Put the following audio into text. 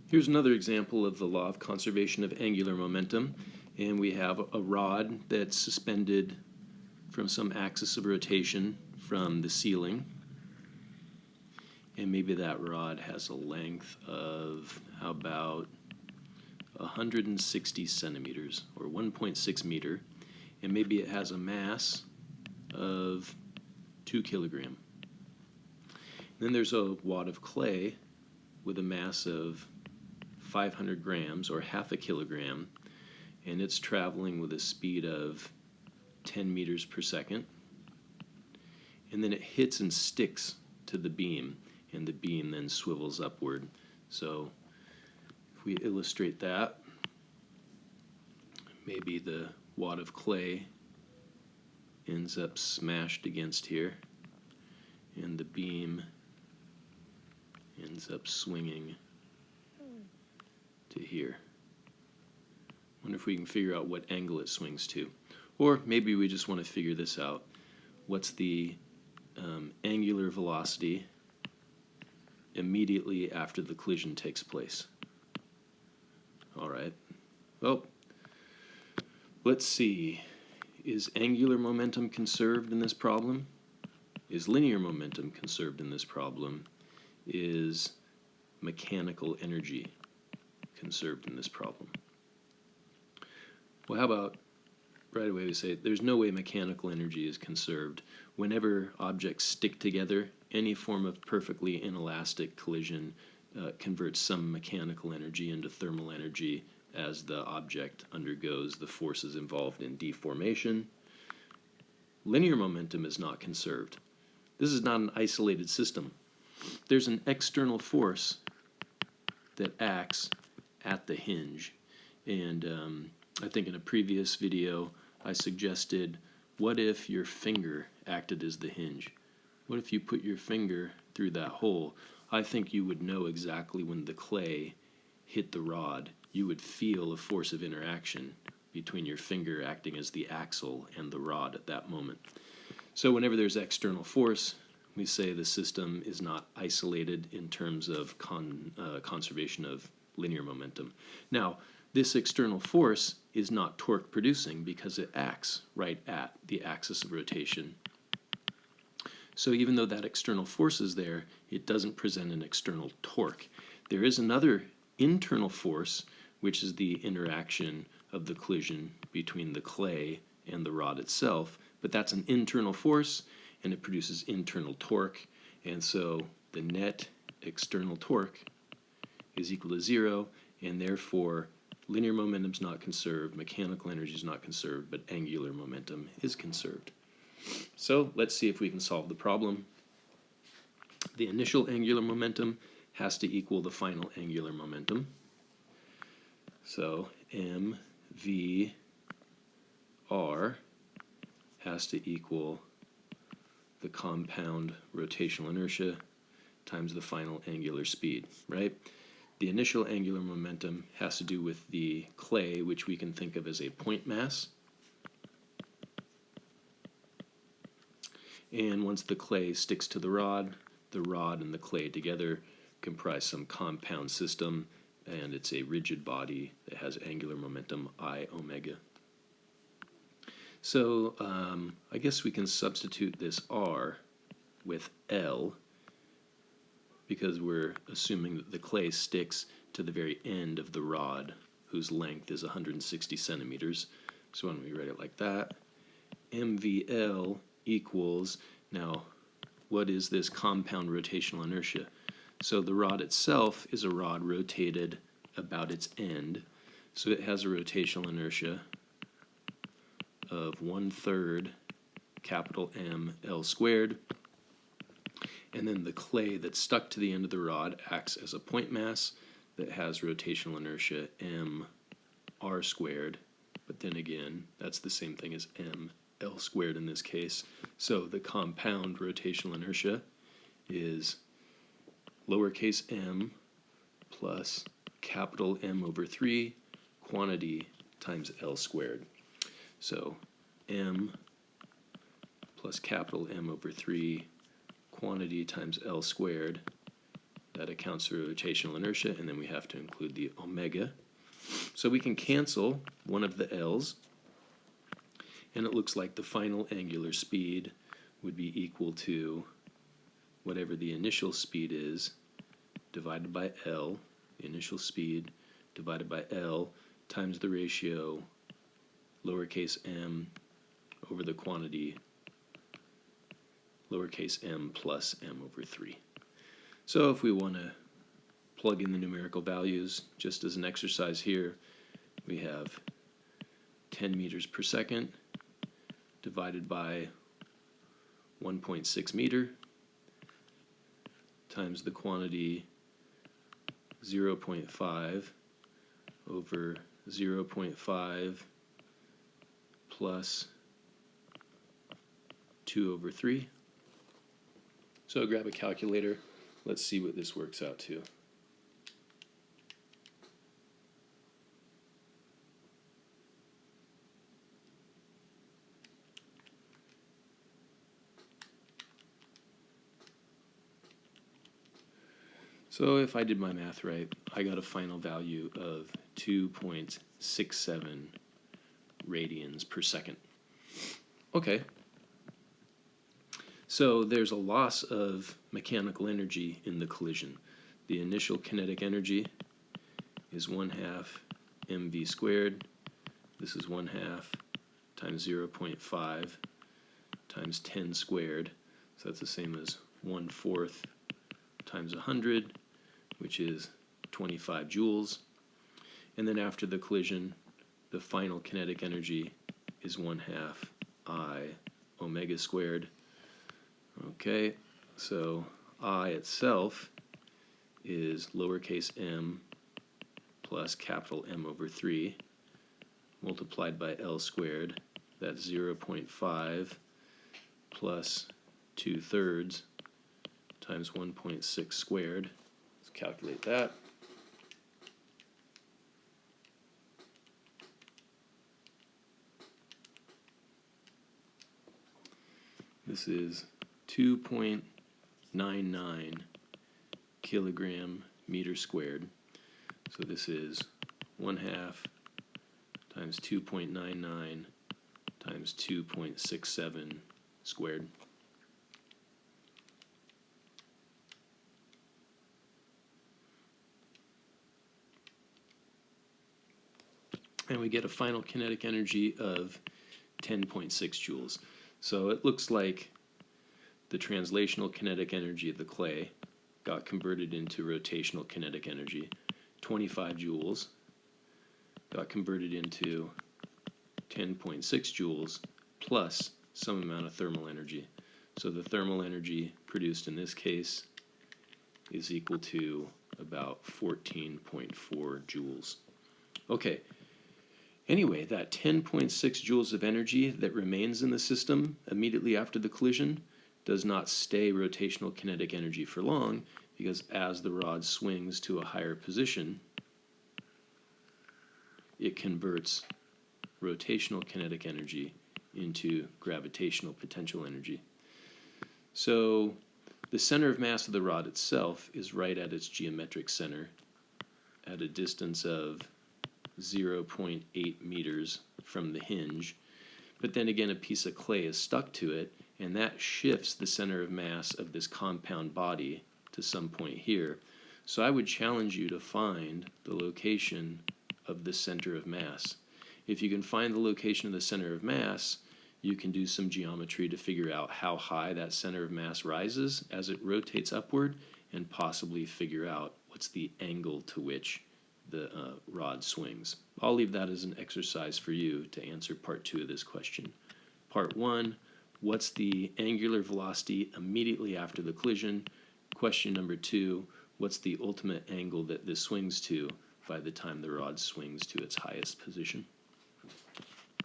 Here's another example of the law of conservation of angular momentum, and we have a rod that's suspended from some axis of rotation from the ceiling, and maybe that rod has a length of, how about 160 centimeters, or 1.6 meter, and maybe it has a mass of 2 kilograms. Then there's a wad of clay with a mass of 500 grams, or half a kilogram, and it's traveling with a speed of 10 meters per second. And then it hits and sticks to the beam, and the beam then swivels upward. So if we illustrate that, maybe the wad of clay ends up smashed against here, and the beam ends up swinging to here. Wonder if we can figure out what angle it swings to. Or maybe we just want to figure this out. What's the angular velocity immediately after the collision takes place? All right. Well, let's see. Is angular momentum conserved in this problem? Is linear momentum conserved in this problem? Is mechanical energy conserved in this problem? Well, how about right away we say there's no way mechanical energy is conserved. Whenever objects stick together, any form of perfectly inelastic collision converts some mechanical energy into thermal energy as the object undergoes the forces involved in deformation. Linear momentum is not conserved. This is not an isolated system. There's an external force that acts at the hinge. And I think in a previous video I suggested, what if your finger acted as the hinge? What if you put your finger through that hole? I think you would know exactly when the clay hit the rod. You would feel a force of interaction between your finger acting as the axle and the rod at that moment. So whenever there's external force, we say the system is not isolated in terms of conservation of linear momentum. Now, this external force is not torque producing because it acts right at the axis of rotation. So even though that external force is there, it doesn't present an external torque. There is another internal force, which is the interaction of the collision between the clay and the rod itself, but that's an internal force, and it produces internal torque, and so the net external torque is equal to 0, and therefore linear momentum is not conserved, mechanical energy is not conserved, but angular momentum is conserved. So let's see if we can solve the problem. The initial angular momentum has to equal the final angular momentum. So mv r has to equal the compound rotational inertia times the final angular speed, right? The initial angular momentum has to do with the clay, which we can think of as a point mass. And once the clay sticks to the rod and the clay together comprise some compound system, and it's a rigid body that has angular momentum I omega. So I guess we can substitute this R with L, because we're assuming that the clay sticks to the very end of the rod, whose length is 160 centimeters. So why don't we write it like that? MVL equals, now what is this compound rotational inertia? So the rod itself is a rod rotated about its end, so it has a rotational inertia of 1/3 capital M L squared. And then the clay that's stuck to the end of the rod acts as a point mass that has rotational inertia m r squared, but then again, that's the same thing as m L squared in this case. So the compound rotational inertia is lowercase m plus capital M over 3 quantity times L squared. So m plus capital M over 3 quantity times L squared, That accounts for rotational inertia, and then we have to include the omega. So we can cancel one of the L's, and it looks like the final angular speed would be equal to whatever the initial speed is divided by L, the initial speed divided by L, times the ratio lowercase m over the quantity lowercase m plus m over 3. So if we want to plug in the numerical values, just as an exercise here, we have 10 meters per second divided by 1.6 meter times the quantity 0.5 over 0.5 plus 2 over 3. So grab a calculator. Let's see what this works out to. So if I did my math right, I got a final value of 2.67 radians per second. Okay. So there's a loss of mechanical energy in the collision. The initial kinetic energy is 1/2 mv squared. This is 1/2 times 0.5 times 10 squared. So that's the same as 1/4 times 100, which is 25 joules. And then after the collision, the final kinetic energy is 1/2 I omega squared. Okay, so I itself is lowercase m plus capital M over 3 multiplied by L squared. That's 0.5 plus 2/3 times 1.6 squared. Let's calculate that. This is 2.99 kilogram meter squared. So this is 1/2 times 2.99 times 2.67 squared. And we get a final kinetic energy of 10.6 joules. So it looks like the translational kinetic energy of the clay got converted into rotational kinetic energy. 25 joules got converted into 10.6 joules plus some amount of thermal energy. So the thermal energy produced in this case is equal to about 14.4 joules. Okay. Anyway, that 10.6 joules of energy that remains in the system immediately after the collision does not stay rotational kinetic energy for long, because as the rod swings to a higher position, it converts rotational kinetic energy into gravitational potential energy. So the center of mass of the rod itself is right at its geometric center at a distance of 0.8 meters from the hinge, but then again a piece of clay is stuck to it, and that shifts the center of mass of this compound body to some point here. So I would challenge you to find the location of the center of mass. If you can find the location of the center of mass, you can do some geometry to figure out how high that center of mass rises as it rotates upward, and possibly figure out what's the angle to which the rod swings. I'll leave that as an exercise for you to answer part 2 of this question. Part 1, what's the angular velocity immediately after the collision? Question number 2, what's the ultimate angle that this swings to by the time the rod swings to its highest position?